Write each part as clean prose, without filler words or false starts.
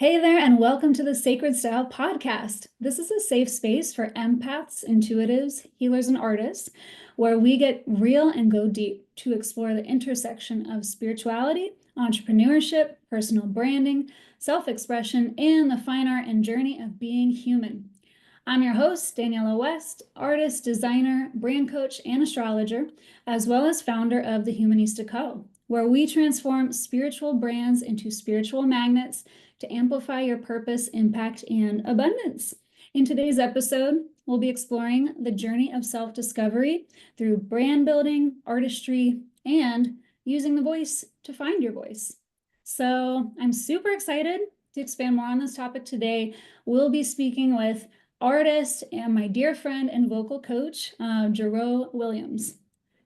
Hey there, and welcome to the Sacred Style Podcast. This is a safe space for empaths, intuitives, healers, and artists, where we get real and go deep to explore the intersection of spirituality, entrepreneurship, personal branding, self-expression, and the fine art and journey of being human. I'm your host, Daniela West, artist, designer, brand coach, and astrologer, as well as founder of the Humanista Co, where we transform spiritual brands into spiritual magnets to amplify your purpose, impact, and abundance. In today's episode, we'll be exploring the journey of self-discovery through brand building, artistry, and using the voice to find your voice. So I'm super excited to expand more on this topic today. We'll be speaking with artist and my dear friend and vocal coach, Jarreau Williams.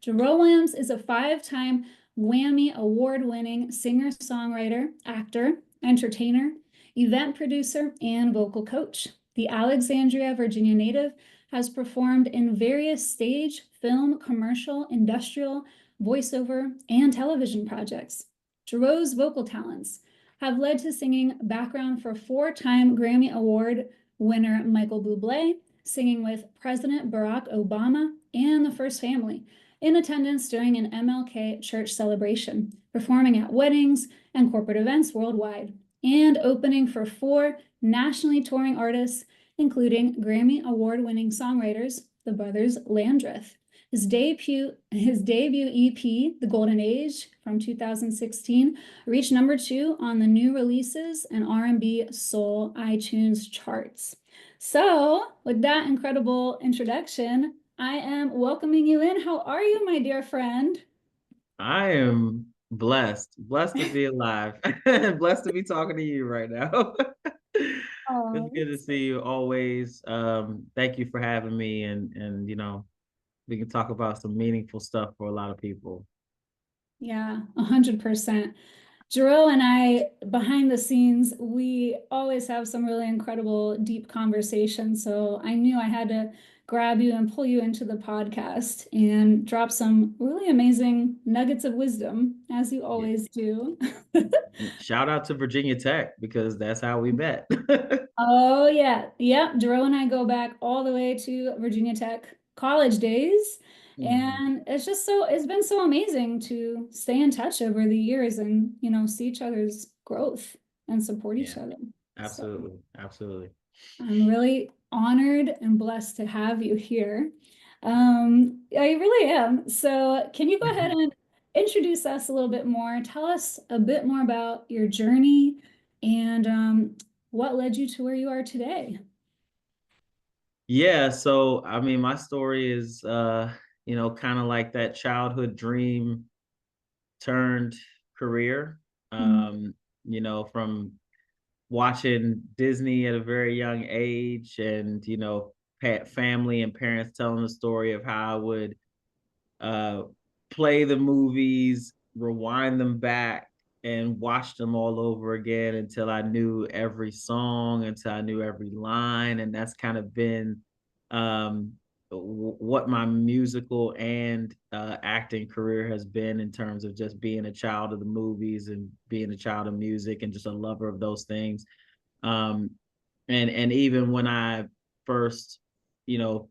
Jarreau Williams is a 5-time Whammy award-winning singer-songwriter, actor, entertainer, event producer, and vocal coach. The Alexandria, Virginia native has performed in various stage, film, commercial, industrial, voiceover, and television projects. Jarreau's vocal talents have led to singing background for 4-time Grammy Award winner Michael Bublé, singing with President Barack Obama and the First Family, in attendance during an MLK church celebration, performing at weddings and corporate events worldwide, and opening for 4 nationally touring artists, including Grammy Award-winning songwriters, the brothers Landreth. His debut EP, The Golden Age, from 2016, reached #2 on the new releases and R&B soul iTunes charts. So, with that incredible introduction, I am welcoming you in. How are you, my dear friend? I am blessed to be alive, blessed to be talking to you right now. It's Oh, good to see you always. Thank you for having me, and we can talk about some meaningful stuff for a lot of people. yeah, 100%. Jarreau and I, behind the scenes, we always have some really incredible, deep conversations. So I knew I had to grab you and pull you into the podcast and drop some really amazing nuggets of wisdom, as you Yeah. always do. Shout out to Virginia Tech because that's how we met. Oh, yeah. Yep. Jarreau and I go back all the way to Virginia Tech college days. Mhm. And it's been so amazing to stay in touch over the years and, see each other's growth and support each Yeah, other. So absolutely, absolutely. I'm really honored and blessed to have you here. I really am. So can you go ahead and introduce us a little bit more? Tell us a bit more about your journey and what led you to where you are today. Yeah, so I mean, my story is kind of like that childhood dream turned career. Mm. From watching Disney at a very young age, and family and parents telling the story of how I would uh, play the movies, rewind them back, and watch them all over again until I knew every song, until I knew every line, and that's kind of been um, what my musical and acting career has been in terms of just being a child of the movies and being a child of music and just a lover of those things. Um, and even when I first,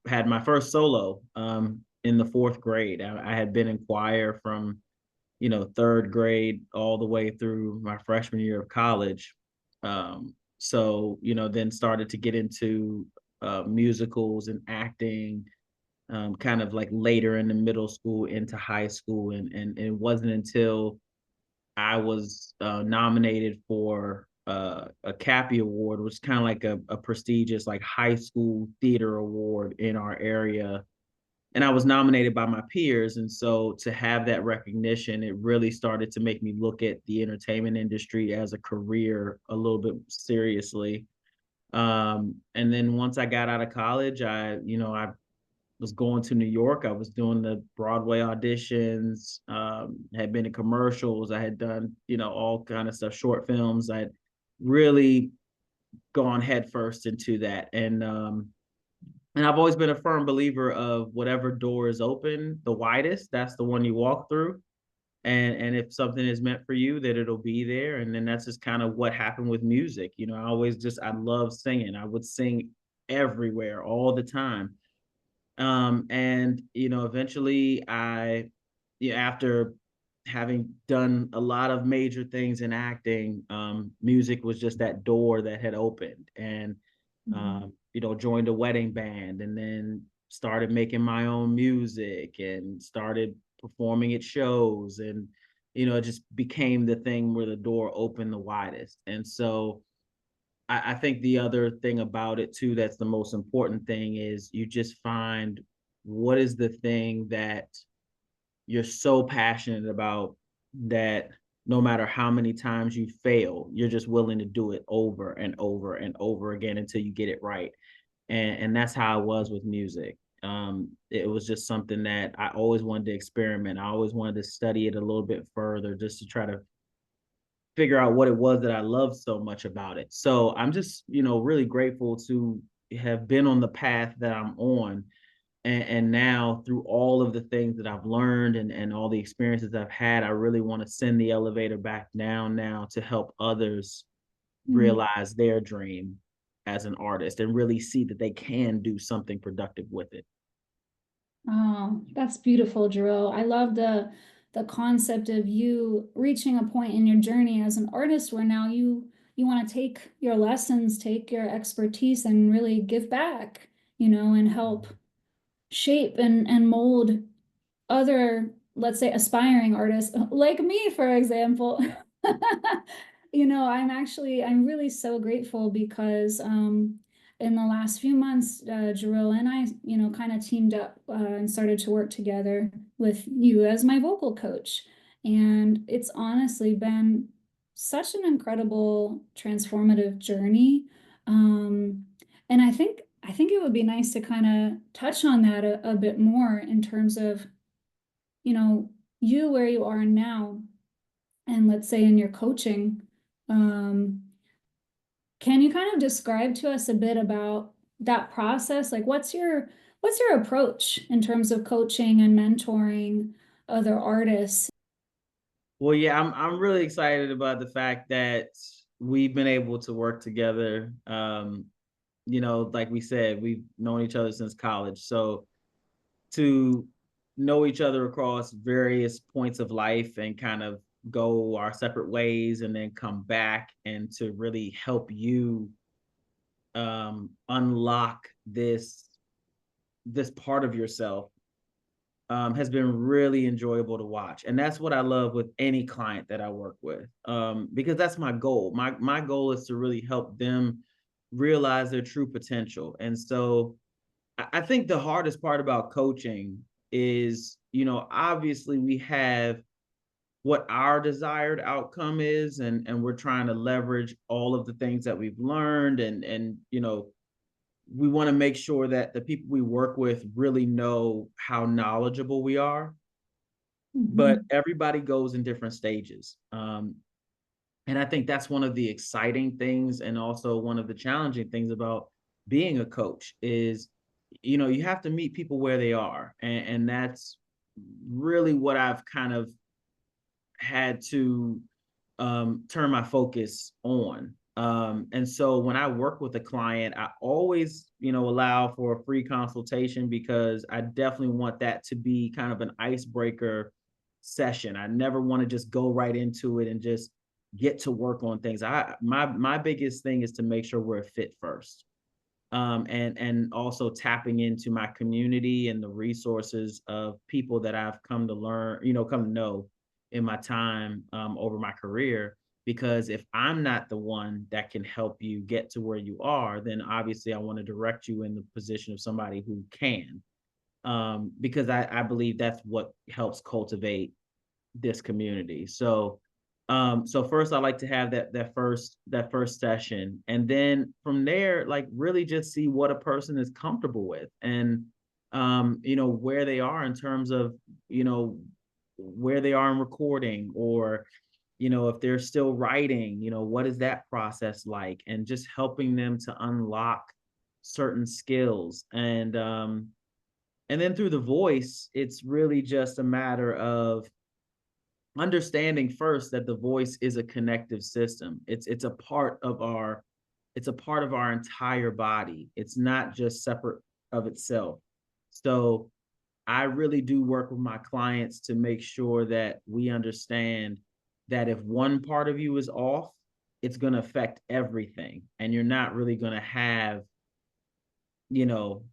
had my first solo in the 4th grade, I had been in choir from, third grade all the way through my freshman year of college. So, then started to get into musicals and acting, kind of like later in the middle school into high school. And it wasn't until I was nominated for a Cappy Award, which is kind of like a prestigious like high school theater award in our area. And I was nominated by my peers. And so to have that recognition, it really started to make me look at the entertainment industry as a career a little bit seriously. And then once I got out of college, I was going to New York. I was doing the Broadway auditions, had been in commercials. I had done, all kind of stuff, short films. I had really gone headfirst into that. And I've always been a firm believer of whatever door is open, the widest, that's the one you walk through. and if something is meant for you, that it'll be there. And then that's just kind of what happened with music. I love singing. I would sing everywhere all the time. And eventually after having done a lot of major things in acting, music was just that door that had opened. And joined a wedding band, and then started making my own music and started performing at shows. And it just became the thing where the door opened the widest. And so I think the other thing about it too, that's the most important thing, is you just find what is the thing that you're so passionate about, that no matter how many times you fail, you're just willing to do it over and over and over again until you get it right. And that's how I was with music. It was just something that I always wanted to experiment. I always wanted to study it a little bit further, just to try to figure out what it was that I loved so much about it. So I'm just, really grateful to have been on the path that I'm on. And now, through all of the things that I've learned, and all the experiences I've had, I really want to send the elevator back down now to help others realize their dream as an artist and really see that they can do something productive with it. Oh, that's beautiful, Jarreau. I love the concept of you reaching a point in your journey as an artist where now you want to take your lessons, take your expertise, and really give back, and help shape and mold other, let's say, aspiring artists like me, for example. I'm really so grateful because in the last few months, Jarreau and I, kind of teamed up and started to work together with you as my vocal coach. And it's honestly been such an incredible transformative journey. And I think it would be nice to kind of touch on that a bit more in terms of, you where you are now, and let's say in your coaching. Um, can you kind of describe to us a bit about that process? Like what's your approach in terms of coaching and mentoring other artists? Well, yeah, I'm really excited about the fact that we've been able to work together. Like we said, we've known each other since college. So to know each other across various points of life and kind of go our separate ways, and then come back and to really help you unlock this part of yourself, has been really enjoyable to watch. And that's what I love with any client that I work with, because that's my goal. My goal is to really help them realize their true potential. And so I think the hardest part about coaching is, obviously we have what our desired outcome is, and we're trying to leverage all of the things that we've learned, and we want to make sure that the people we work with really know how knowledgeable we are. But everybody goes in different stages. And I think that's one of the exciting things, and also one of the challenging things about being a coach is, you have to meet people where they are. And that's really what I've kind of had to turn my focus on. And so when I work with a client, I always, allow for a free consultation, because I definitely want that to be kind of an icebreaker session. I never want to just go right into it and just get to work on things. My biggest thing is to make sure we're a fit first. And also tapping into my community and the resources of people that I've come to learn, come to know in my time, over my career. Because if I'm not the one that can help you get to where you are, then obviously I want to direct you in the position of somebody who can, because I believe that's what helps cultivate this community. So first I like to have that first session, and then from there, like, really just see what a person is comfortable with, and where they are in terms of, where they are in recording, or if they're still writing, what is that process like, and just helping them to unlock certain skills. And then through the voice, it's really just a matter of understanding first that the voice is a connective system. It's a part of our entire body. It's not just separate of itself. So I really do work with my clients to make sure that we understand that if one part of you is off, it's going to affect everything. And you're not really going to have, you know,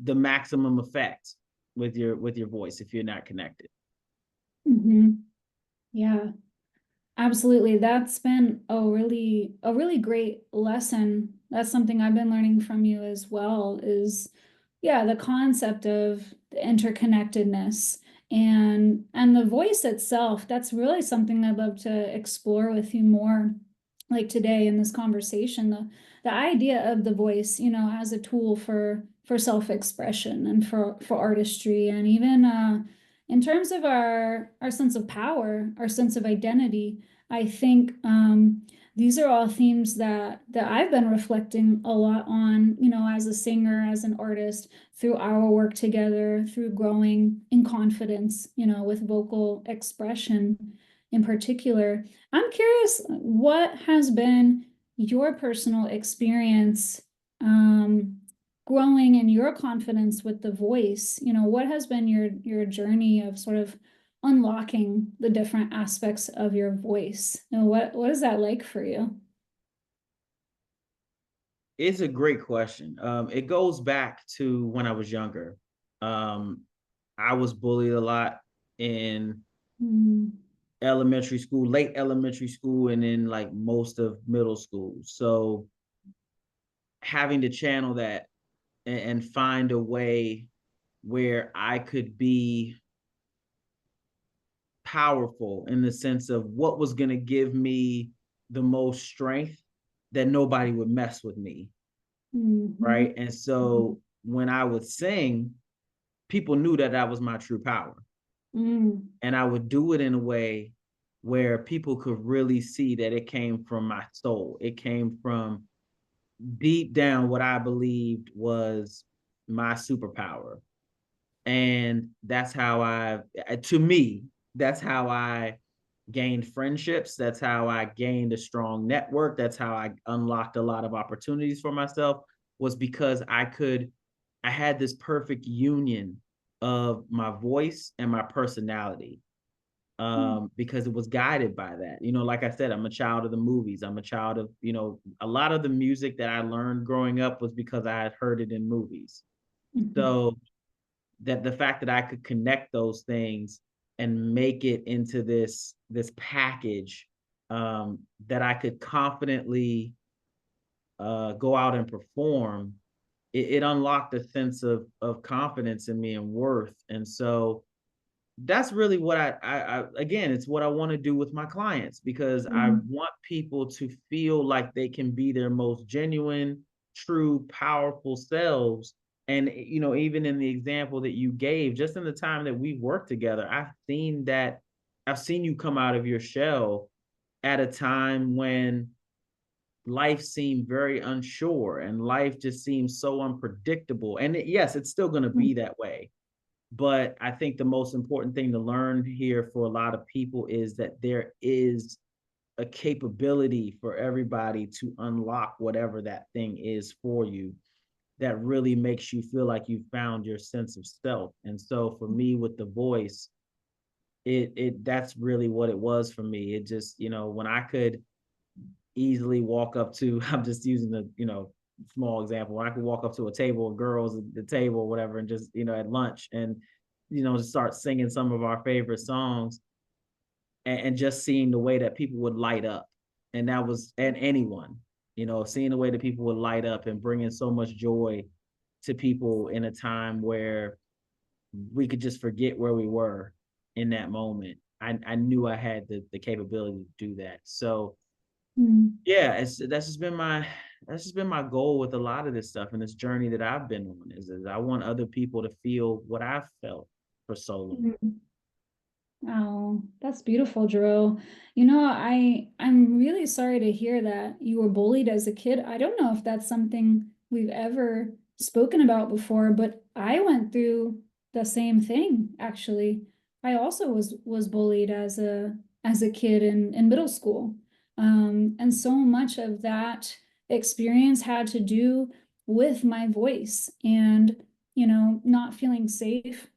the maximum effect with your voice if you're not connected. Mm-hmm. Yeah. Absolutely. That's been a really great lesson. That's something I've been learning from you as well is, yeah, the concept of the interconnectedness and the voice itself. That's really something I'd love to explore with you more, like today in this conversation, the idea of the voice, you know, as a tool for self-expression and for artistry, and even in terms of our sense of power, our sense of identity. I think these are all themes that I've been reflecting a lot on, you know, as a singer, as an artist, through our work together, through growing in confidence, you know, with vocal expression in particular. I'm curious, what has been your personal experience growing in your confidence with the voice? You know, what has been your journey of sort of unlocking the different aspects of your voice? You know, what is that like for you? It's a great question. It goes back to when I was younger. Um, I was bullied a lot in Mm, elementary school, late elementary school, and then like most of middle school. So having to channel that and find a way where I could be powerful in the sense of what was going to give me the most strength that nobody would mess with me. mhm, Right. And so when I would sing, people knew that that was my true power. mm, And I would do it in a way where people could really see that it came from my soul. It came from deep down what I believed was my superpower. And that's how to me, that's how I gained friendships. That's how I gained a strong network. That's how I unlocked a lot of opportunities for myself, was because I had this perfect union of my voice and my personality, mm, because it was guided by that. You know, like I said, I'm a child of the movies. I'm a child of, you know, a lot of the music that I learned growing up was because I had heard it in movies. mhm, So that the fact that I could connect those things and make it into this package, that I could confidently go out and perform, it unlocked a sense of confidence in me and worth. And so that's really what I again, it's what I want to do with my clients, because I mm, want people to feel like they can be their most genuine, true, powerful selves. And you know, even in the example that you gave, just in the time that we worked together, I've seen you come out of your shell at a time when life seemed very unsure and life just seems so unpredictable. And yes, it's still going to mm, be that way, but I think the most important thing to learn here for a lot of people is that there is a capability for everybody to unlock whatever that thing is for you that really makes you feel like you found your sense of self. And so for me with the voice, it that's really what it was for me. It just, you know, when I could easily walk up to, I'm just using the, you know, small example, when I could walk up to a table of girls at the table or whatever, and just, you know, at lunch, and, you know, just start singing some of our favorite songs, and just seeing the way that people would light up. And that was, and anyone, you know, seeing the way that people would light up and bringing so much joy to people in a time where we could just forget where we were in that moment. I knew I had the capability to do that. So mm, yeah, that's just been my goal with a lot of this stuff and this journey that I've been on, is I want other people to feel what I've felt for so long. mm. Oh, that's beautiful, Jarreau. You know, I'm really sorry to hear that you were bullied as a kid. I don't know if that's something we've ever spoken about before, but I went through the same thing, actually. I also was bullied as a kid in middle school. And so much of that experience had to do with my voice and, not feeling safe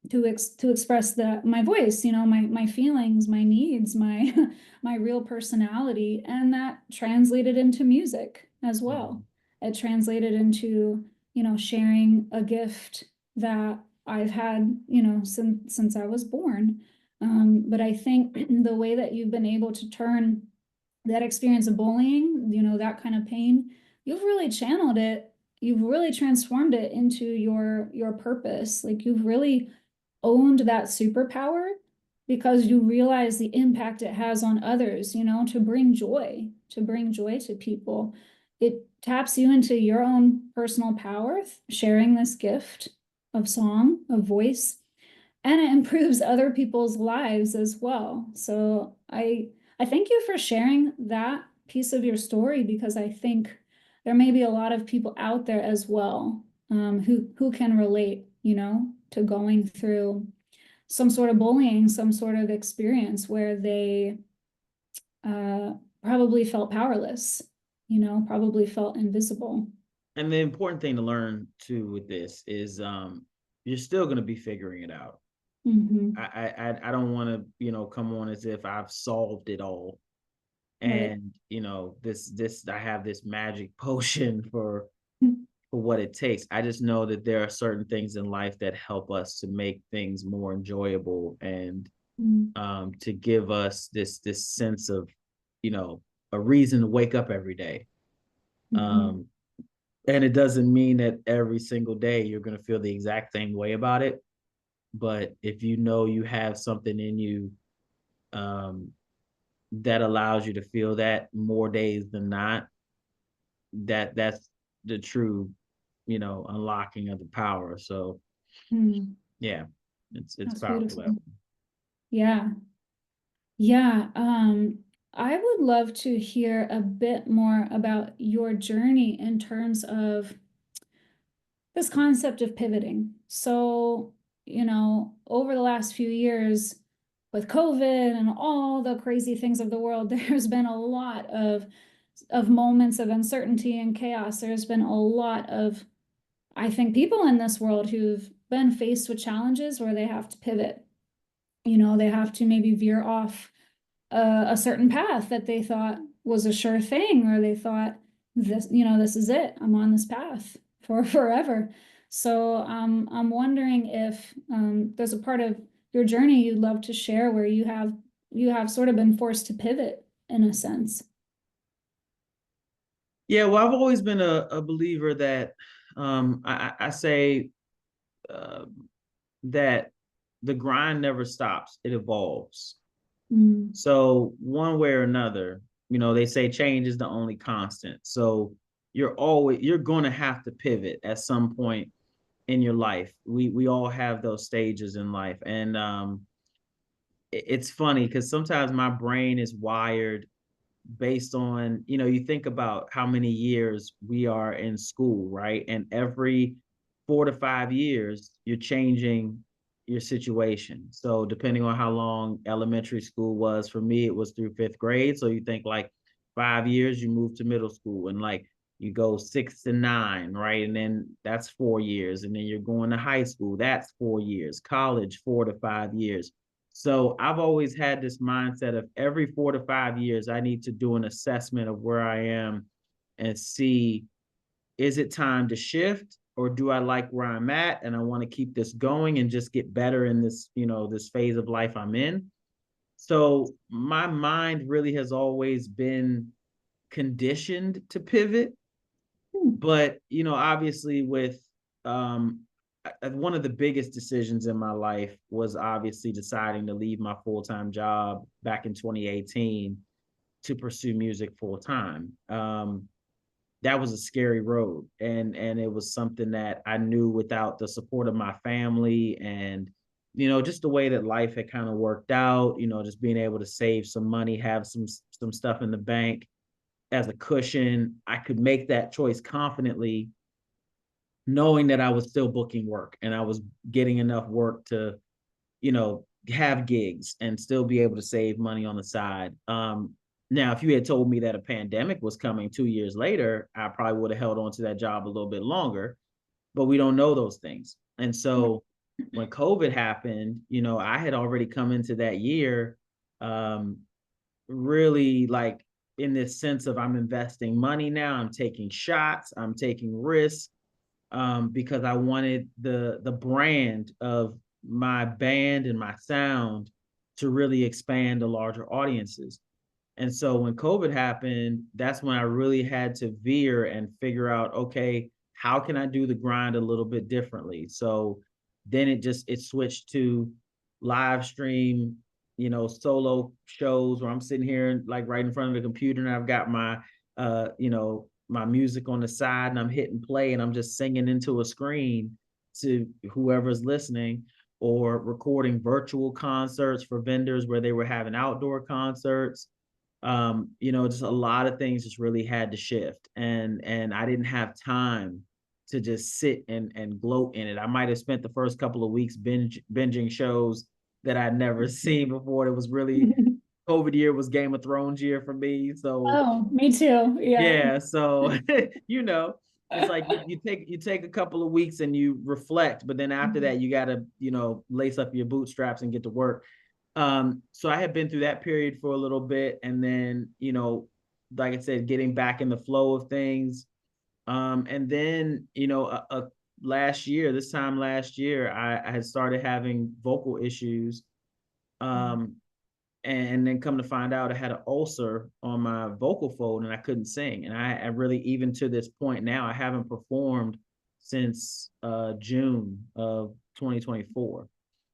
to express my voice, my feelings, my needs, my my real personality, and that translated into music as well. It translated into, sharing a gift that I've had, since I was born. But I think the way that you've been able to turn that experience of bullying, that kind of pain, you've really channeled it. You've really transformed it into your purpose. Like you've really owned that superpower because you realize the impact it has on others, to bring joy to people. It taps you into your own personal power, sharing this gift of song, of voice, and it improves other people's lives as well. So I thank you for sharing that piece of your story, because I think there may be a lot of people out there as well, who can relate, to going through some sort of bullying, some sort of experience where they probably felt powerless, probably felt invisible. And the important thing to learn too with this is you're still going to be figuring it out. Mm-hmm. I don't want to, come on as if I've solved it all. Right. And, this I have this magic potion for Mm-hmm. what it takes. I just know that there are certain things in life that help us to make things more enjoyable and to give us this sense of, a reason to wake up every day. Mm-hmm. Um, and it doesn't mean that every single day you're going to feel the exact same way about it. But if you know you have something in you um, that allows you to feel that more days than not, that's the true, unlocking of the power. So Mm-hmm. yeah, it's That's powerful that beautiful. Yeah. Yeah. I would love to hear a bit more about your journey in terms of this concept of pivoting. So, over the last few years with COVID and all the crazy things of the world, there's been a lot of moments of uncertainty and chaos. There's been a lot of, I think, people in this world who've been faced with challenges where they have to pivot. They have to maybe veer off a certain path that they thought was a sure thing, or they thought this is it. I'm on this path for forever. So I'm wondering if there's a part of your journey you'd love to share where you have sort of been forced to pivot in a sense. Yeah, well, I've always been a believer that I say uh, that the grind never stops, it evolves. Mm, So one way or another, they say change is the only constant. So you're going to have to pivot at some point in your life. We all have those stages in life, and it's funny because sometimes my brain is wired based on, you think about how many years we are in school, right? And every 4 to 5 years, you're changing your situation. So depending on how long elementary school was, for me, it was through fifth grade. So you think like 5 years, you move to middle school, and like you go 6 to 9, right? And then that's 4 years. And then you're going to high school, that's 4 years, college, 4 to 5 years. So I've always had this mindset of every 4 to 5 years, I need to do an assessment of where I am and see, is it time to shift, or do I like where I'm at and I want to keep this going and just get better in this, this phase of life I'm in. So my mind really has always been conditioned to pivot. mm, But, obviously with um, one of the biggest decisions in my life was obviously deciding to leave my full-time job back in 2018 to pursue music full time. That was a scary road, and it was something that I knew without the support of my family and just the way that life had kind of worked out, just being able to save some money, have some stuff in the bank as a cushion, I could make that choice confidently, knowing that I was still booking work and I was getting enough work to, have gigs and still be able to save money on the side. Now, if you had told me that a pandemic was coming 2 years later, I probably would have held on to that job a little bit longer, but we don't know those things. And so when COVID happened, I had already come into that year um, really like in this sense of I'm investing money now, I'm taking shots, I'm taking risks, because I wanted the brand of my band and my sound to really expand to larger audiences. And so when COVID happened, that's when I really had to veer and figure out, okay, how can I do the grind a little bit differently? So then it switched to live stream, solo shows where I'm sitting here like right in front of the computer and I've got my my music on the side and I'm hitting play and I'm just singing into a screen to whoever's listening, or recording virtual concerts for vendors where they were having outdoor concerts. Just a lot of things just really had to shift, and I didn't have time to just sit and gloat in it. I might have spent the first couple of weeks binging shows that I'd never seen before. It was really COVID year was Game of Thrones year for me. So Oh, me too. Yeah. yeah, so it's like you take a couple of weeks and you reflect, but then after that you gotta, lace up your bootstraps and get to work. So I had been through that period for a little bit, and then, like I said, getting back in the flow of things. And then, this time last year, I had started having vocal issues. And then come to find out I had an ulcer on my vocal fold and I couldn't sing. And I really, even to this point now, I haven't performed since June of 2024.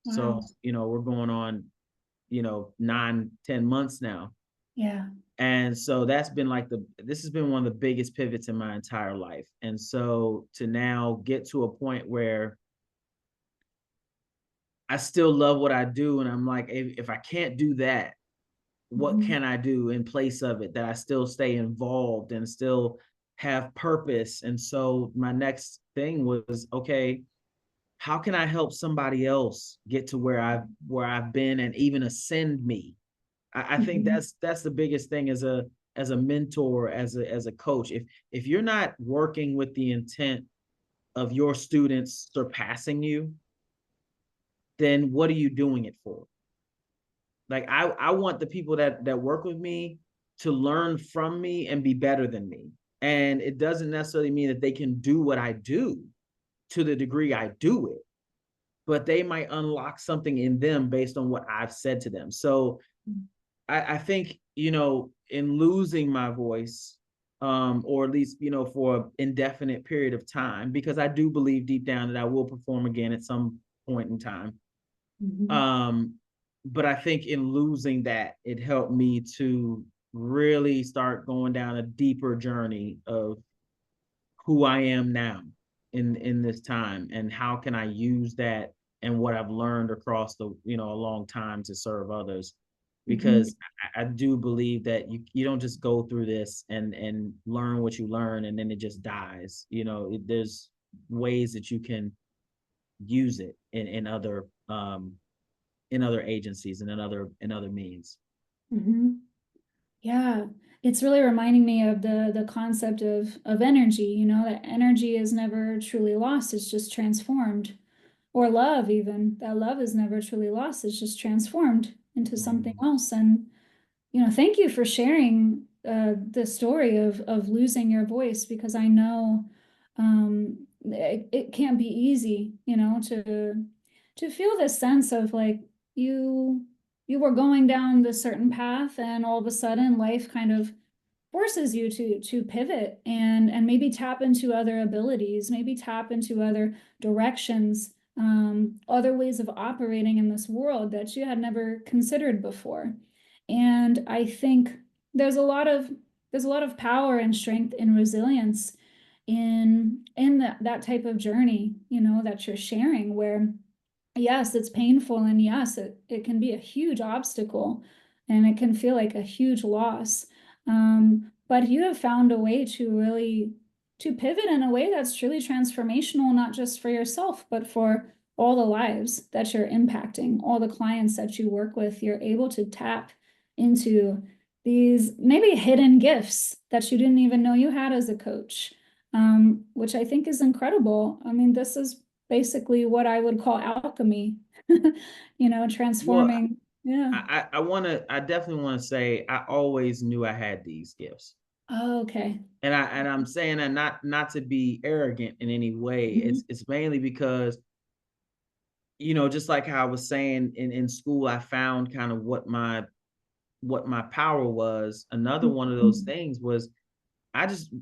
Wow. So, we're going on 9-10 months now. Yeah. And so that's been this has been one of the biggest pivots in my entire life. And so to now get to a point where I still love what I do, and I'm like, if I can't do that, what can I do in place of it that I still stay involved and still have purpose? And so my next thing was, okay, how can I help somebody else get to where I've been and even ascend me? I think that's the biggest thing as a mentor, as a coach. If you're not working with the intent of your students surpassing you, then what are you doing it for? Like I want the people that work with me to learn from me and be better than me. And it doesn't necessarily mean that they can do what I do to the degree I do it, but they might unlock something in them based on what I've said to them. So I think, in losing my voice, or at least, for an indefinite period of time, because I do believe deep down that I will perform again at some point in time. But I think in losing that, it helped me to really start going down a deeper journey of who I am now in this time, and how can I use that and what I've learned across a long time to serve others. Because I do believe that you don't just go through this and learn what you learn and then it just dies. There's ways that you can use it in other agencies and in other means. Yeah, it's really reminding me of the concept of energy, that energy is never truly lost, it's just transformed. Or love, even, that love is never truly lost, it's just transformed into something else. And thank you for sharing the story of losing your voice, because I know it can't be easy, to feel this sense of like you were going down this certain path, and all of a sudden life kind of forces you to pivot and maybe tap into other abilities, maybe tap into other directions, other ways of operating in this world that you had never considered before. And I think there's a lot of power and strength and resilience in that type of journey, that you're sharing, where yes, it's painful, and yes, it can be a huge obstacle, and it can feel like a huge loss. But you have found a way to pivot in a way that's truly transformational, not just for yourself, but for all the lives that you're impacting, all the clients that you work with, you're able to tap into these maybe hidden gifts that you didn't even know you had as a coach, which I think is incredible. I mean, this is basically what I would call alchemy, Well, transforming. Yeah. I definitely want to say I always knew I had these gifts. Oh, okay. And I'm saying that not to be arrogant in any way. Mhm. It's mainly because, just like how I was saying in school, I found kind of what my power was. Another one of those Mhm. things was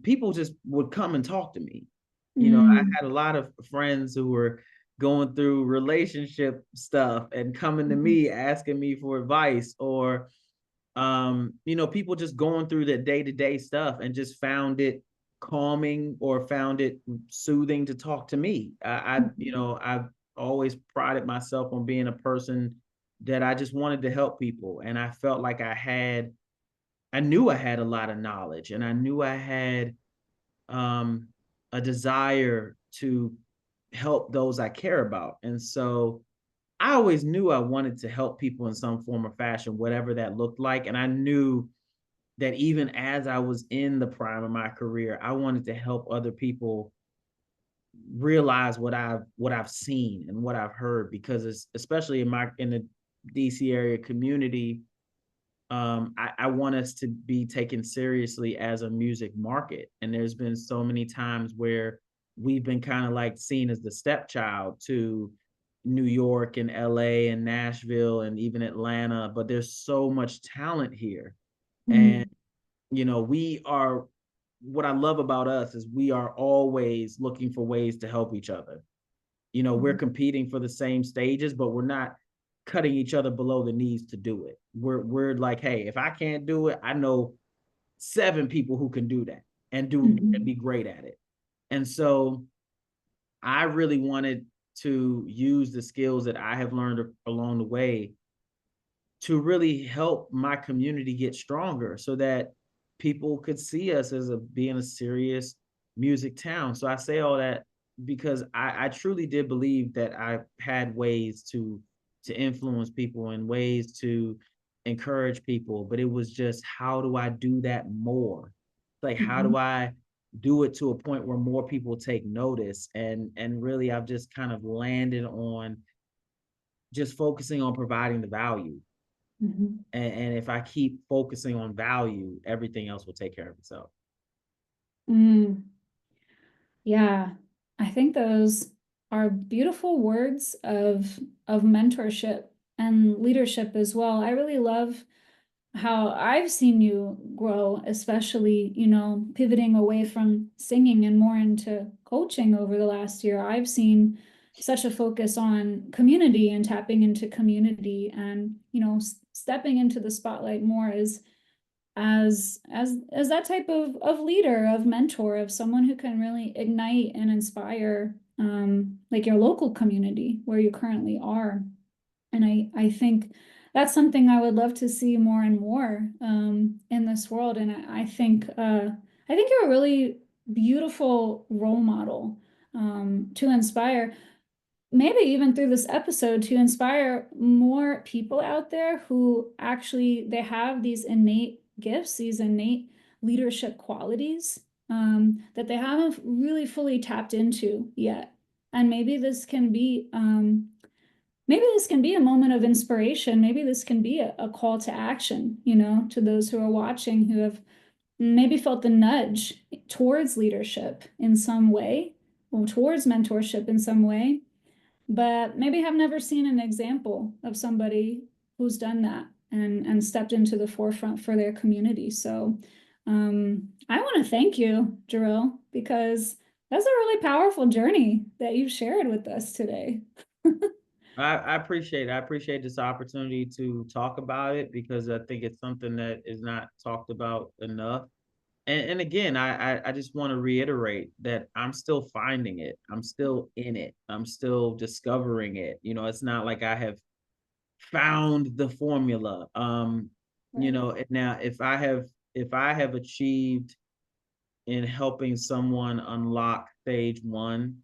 people just would come and talk to me. I Mm. had a lot of friends who were going through relationship stuff and coming to Mhm. me asking me for advice, or people just going through the day-to-day stuff and just found it calming or found it soothing to talk to me. I've always prided myself on being a person that I just wanted to help people, and I felt like I knew I had a lot of knowledge, and I knew I had um, a desire to help those I care about. And so I always knew I wanted to help people in some form or fashion, whatever that looked like. And I knew that even as I was in the prime of my career, I wanted to help other people realize what I've seen and what I've heard, because especially in the DC area community, I want us to be taken seriously as a music market. And there's been so many times where we've been kind of like seen as the stepchild to New York and LA and Nashville and even Atlanta, but there's so much talent here. And, Mm. we are, what I love about us is we are always looking for ways to help each other. We're Mhm. competing for the same stages, but we're not cutting each other below the knees to do it. We're like, hey, if I can't do it, I know 7 people who can do that and Mhm. be great at it. And so I really wanted to use the skills that I have learned along the way to really help my community get stronger, so that people could see us as being a serious music town. So I say all that because I truly did believe that I had ways to influence people and ways to encourage people, but it was just, how do I do that more? Like, how do Mhm. I do it to a point where more people take notice? And really, I've just kind of landed on just focusing on providing the value. Mhm. And if I keep focusing on value, everything else will take care of itself. Mm. Yeah, I think those are beautiful words of mentorship and leadership as well. I really love how I've seen you grow, especially, pivoting away from singing and more into coaching over the last year. I've seen such a focus on community and tapping into community and, stepping into the spotlight more as that type of leader, of mentor, of someone who can really ignite and inspire, like your local community where you currently are. And I think that's something I would love to see more and more, in this world. And I think you're a really beautiful role model, to inspire, maybe even through this episode, to inspire more people out there who actually they have these innate gifts, these innate leadership qualities, that they haven't really fully tapped into yet. And maybe this can be a moment of inspiration. Maybe this can be a call to action, to those who are watching, who have maybe felt the nudge towards leadership in some way, or towards mentorship in some way, but maybe have never seen an example of somebody who's done that and stepped into the forefront for their community. So I want to thank you, Jarreau, because that's a really powerful journey that you've shared with us today. I appreciate it. I appreciate this opportunity to talk about it, because I think it's something that is not talked about enough. And again, I just want to reiterate that I'm still finding it. I'm still in it. I'm still discovering it. It's not like I have found the formula. Right. Now if I have achieved in helping someone unlock stage one,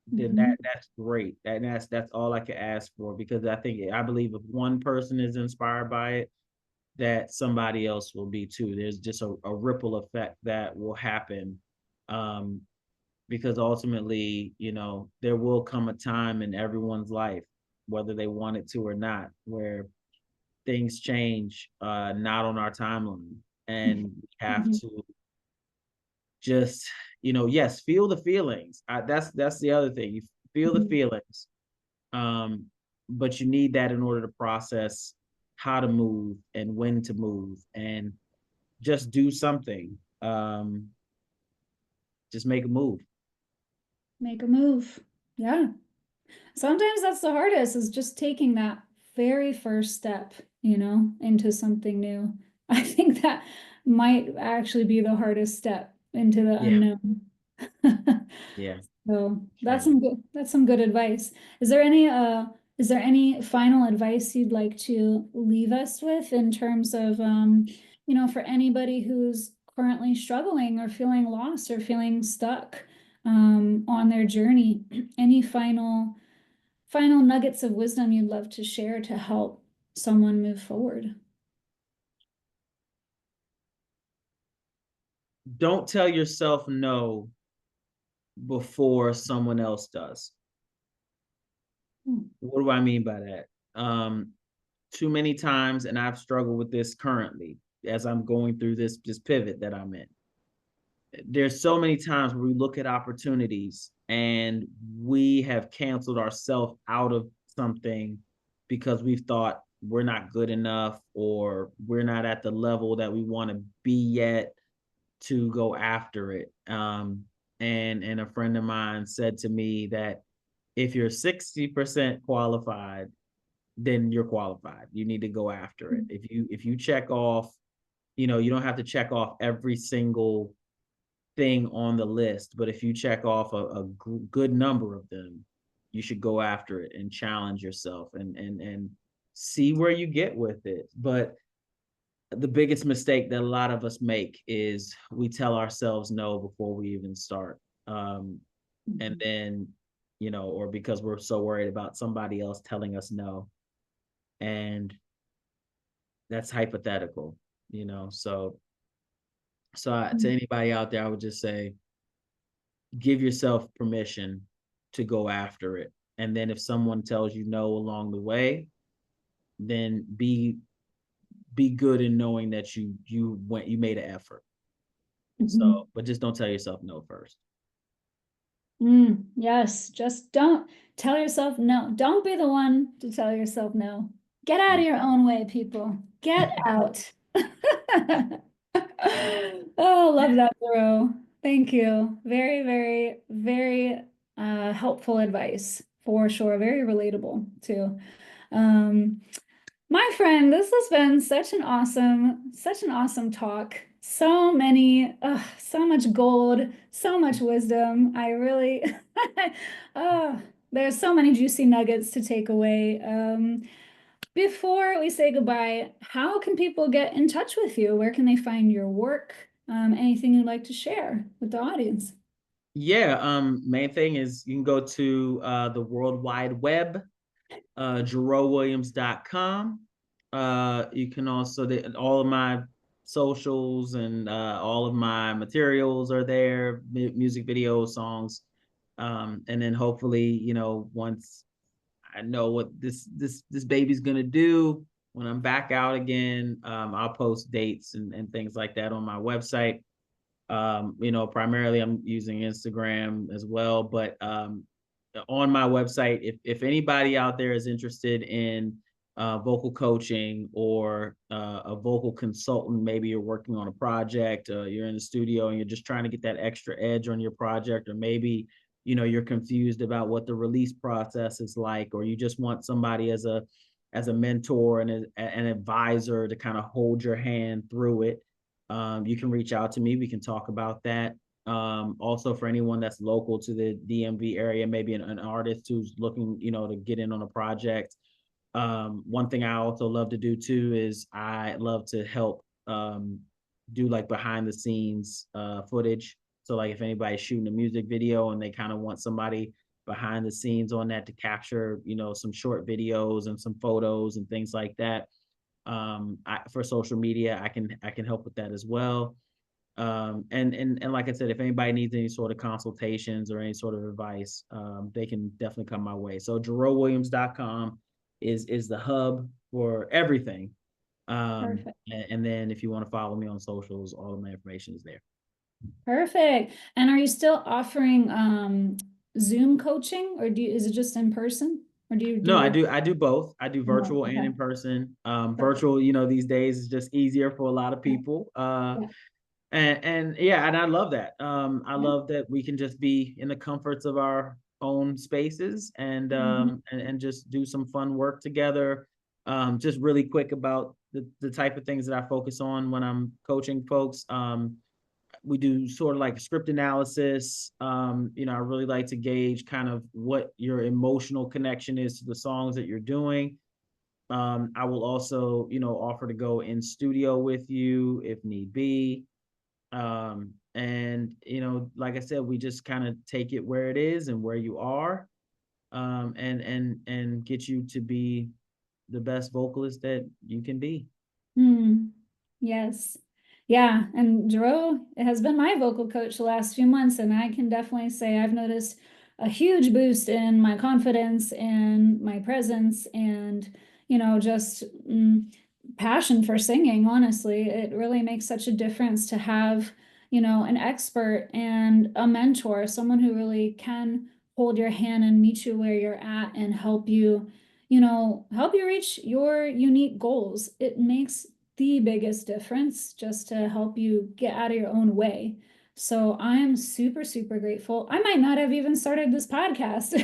then Mhm. that's great. That's all I can ask for, because I believe if one person is inspired by it, that somebody else will be too. There's just a ripple effect that will happen. Um, because ultimately, there will come a time in everyone's life, whether they want it to or not, where things change, not on our timeline. And we have Mhm. to just, yes, feel the feelings. That's the other thing. You feel the Mhm. feelings, um, but you need that in order to process how to move and when to move, and just do something. Just make a move. Make a move. Yeah. Sometimes that's the hardest, is just taking that very first step, into something new. I think that might actually be the hardest step into the Yeah, unknown. yeah, So truly. that's some good advice. Is there any final advice you'd like to leave us with in terms of for anybody who's currently struggling or feeling lost or feeling stuck on their journey? Any final nuggets of wisdom you'd love to share to help someone move forward? Don't tell yourself no before someone else does. Hmm. What do I mean by that? Too many times, and I've struggled with this currently as I'm going through this pivot that I'm in. There's so many times where we look at opportunities and we have canceled ourselves out of something because we've thought we're not good enough, or we're not at the level that we want to be yet to go after it. And a friend of mine said to me that if you're 60% qualified, then you're qualified. You need to go after it. If you check off, you don't have to check off every single thing on the list, but if you check off a good number of them, you should go after it and challenge yourself, and see where you get with it. But the biggest mistake that a lot of us make is we tell ourselves no before we even start. And then, or because we're so worried about somebody else telling us no. And that's hypothetical, to anybody out there, I would just say, give yourself permission to go after it. And then if someone tells you no along the way, then be good in knowing that you made an effort. So, Mhm. but just don't tell yourself no first. Yes, just don't tell yourself no. Don't be the one to tell yourself no. Get out of Yeah. your own way, people. Get out. Oh, love that, bro. Thank you. Very, very, very helpful advice for sure. Very relatable too. Um, my friend, this has been such an awesome talk. So much gold, so much wisdom. I really, oh, there's so many juicy nuggets to take away. Before we say goodbye, how can people get in touch with you? Where can they find your work? Anything you'd like to share with the audience? Yeah. Main thing is you can go to the World Wide Web, JarreauWilliams.com. You can also, all of my socials and all of my materials are there, music videos, songs. And then hopefully, once I know what this baby's gonna do, when I'm back out again, I'll post dates and things like that on my website. Primarily I'm using Instagram as well, but on my website, if anybody out there is interested in vocal coaching, or a vocal consultant, maybe you're working on a project, you're in the studio and you're just trying to get that extra edge on your project, or maybe you're confused about what the release process is like, or you just want somebody as a mentor and an advisor to kind of hold your hand through it, you can reach out to me. We can talk about that. Also, for anyone that's local to the DMV area, maybe an artist who's looking, to get in on a project. One thing I also love to do too is I love to help do like behind the scenes footage. So like if anybody's shooting a music video and they kind of want somebody behind the scenes on that to capture, some short videos and some photos and things like that. For social media, I can help with that as well. And like I said, if anybody needs any sort of consultations or any sort of advice, they can definitely come my way. So JarreauWilliams.com is the hub for everything. Perfect. And then if you want to follow me on socials, all of my information is there. Perfect. And are you still offering Zoom coaching, or is it just in person? Or do you No, I do do both. I do both? virtual and Okay. in person. Perfect. Virtual, these days is just easier for a lot of people. Yeah. And yeah, and I love that. I Yeah. love that we can just be in the comforts of our own spaces and Mhm. and just do some fun work together. Just really quick about the type of things that I focus on when I'm coaching folks. We do sort of like script analysis. I really like to gauge kind of what your emotional connection is to the songs that you're doing. I will also, offer to go in studio with you if need be. And like I said, we just kind of take it where it is and where you are, and get you to be the best vocalist that you can be. Yes. Yeah. And Jarreau has been my vocal coach the last few months, and I can definitely say I've noticed a huge boost in my confidence and my presence and, just passion for singing. Honestly, it really makes such a difference to have, an expert and a mentor, someone who really can hold your hand and meet you where you're at and help you reach your unique goals. It makes the biggest difference just to help you get out of your own way. So I'm super, super grateful. I might not have even started this podcast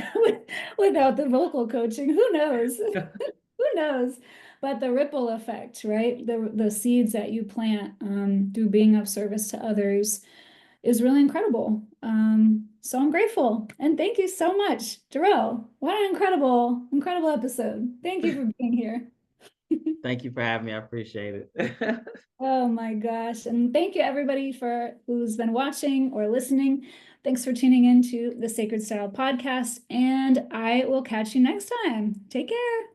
without the vocal coaching. Who knows? Who knows? But the ripple effect, right? The seeds that you plant through being of service to others is really incredible. So I'm grateful. And thank you so much, Jarreau. What an incredible, incredible episode. Thank you for being here. Thank you for having me. I appreciate it. Oh my gosh. And thank you everybody for who's been watching or listening. Thanks for tuning in to the Sacred Style podcast, and I will catch you next time. Take care.